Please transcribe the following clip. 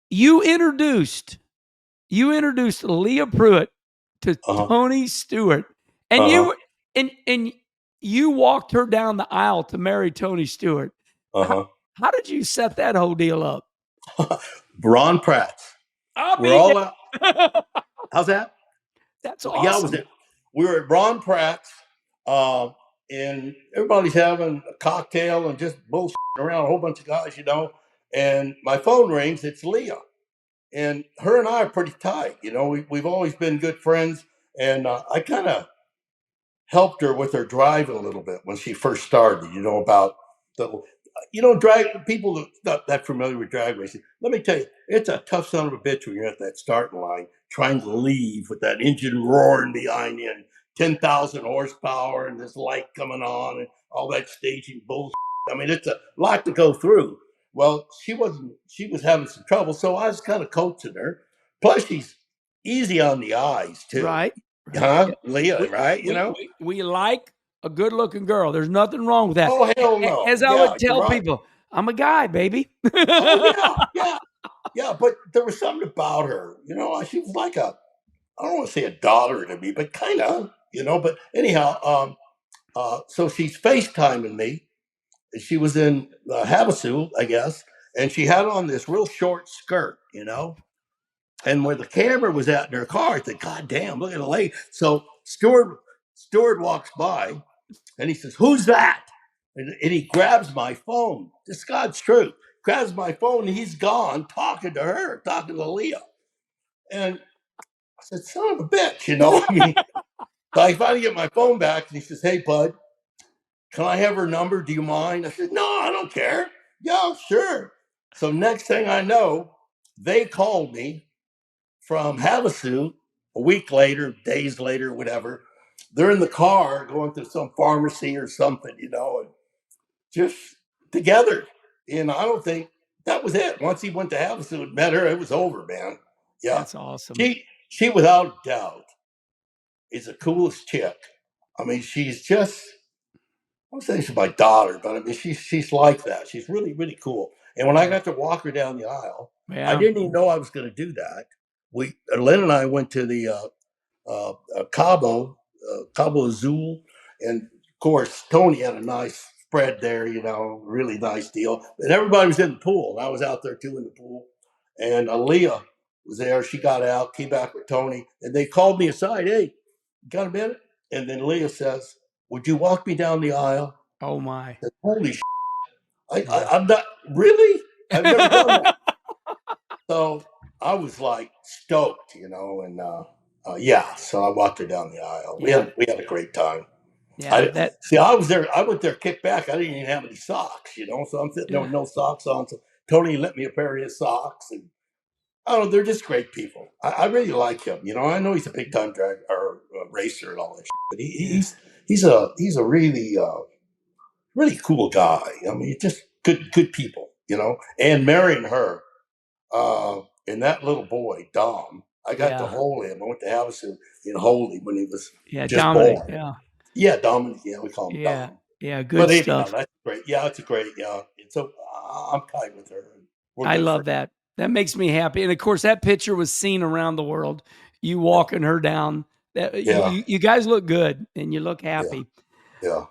you introduced Leah Pruett to Tony Stewart, and you walked her down the aisle to marry Tony Stewart. How did you set that whole deal up? Ron Pratt. We're all out. How's that? That's awesome. Yeah, we were at Ron Pratt's, and everybody's having a cocktail and just bullshitting around, a whole bunch of guys, you know. And my phone rings. It's Leah, and her and I are pretty tight. You know, we've always been good friends, and I kind of helped her with her driving a little bit when she first started. You know, about the drag people not that familiar with drag racing. Let me tell you, it's a tough son of a bitch when you're at that starting line trying to leave with that engine roaring behind you and 10,000 horsepower and this light coming on and all that staging bullshit. I mean, it's a lot to go through. Well, she was having some trouble, so I was kind of coaching her. Plus, she's easy on the eyes too. Right. Huh? Leah, right? You know? We like a good-looking girl. There's nothing wrong with that. Oh, hell no. As I would tell people, I'm a guy, baby. Yeah, but there was something about her. You know, she was like I don't want to say a daughter to me, but kind of, you know. But anyhow, so she's FaceTiming me. She was in Havasu, I guess, and she had on this real short skirt, you know. And where the camera was at in her car, I said, God damn, look at the lady. So Stewart walks by and he says, who's that? And he grabs my phone. This is God's truth. Grabs my phone and he's gone talking to her, talking to Leah. And I said, son of a bitch, you know. I mean, so I finally get my phone back and he says, hey, bud, can I have her number? Do you mind? I said, no, I don't care. Yeah, sure. So next thing I know, they called me from Havasu a week later, days later, whatever. They're in the car going to some pharmacy or something, you know, and just together. And I don't think that was it. Once he went to Havasu and met her, it was over, man. Yeah. That's awesome. She without a doubt is the coolest chick. I mean, she's just, I'm saying she's my daughter, but I mean, she's like that. She's really, really cool. And when I got to walk her down the aisle, I didn't even know I was going to do that. Lynn and I went to the Cabo Azul, and of course Tony had a nice spread there, you know, really nice deal. And everybody was in the pool, and I was out there too in the pool. And Leah was there. She got out, came back with Tony, and they called me aside. Hey, you got a minute? And then Leah says, "Would you walk me down the aisle?" Oh my! I said, holy shit! I'm not really. I've never done that. So I was like stoked, you know, and yeah. So I walked her down the aisle. We had a great time. Yeah. I was there. I went there, kicked back. I didn't even have any socks, you know. So I'm sitting there with no socks on. So Tony let me a pair of his socks, and I don't know. They're just great people. I really like him. You know, I know he's a big time racer and all that, but he's a really really cool guy. I mean, just good people, you know. And marrying her. And that little boy, Dom, I got to hold him. I went to Havasu and hold him when he was just Dominic, born. Yeah, Dominic. Yeah, we call him Dom. Yeah, good stuff. Anyhow, that's great. Yeah, it's a great. Yeah, and so I'm kind with her. I love that. That makes me happy. And of course, that picture was seen around the world. You walking her down. You guys look good and you look happy. Yeah.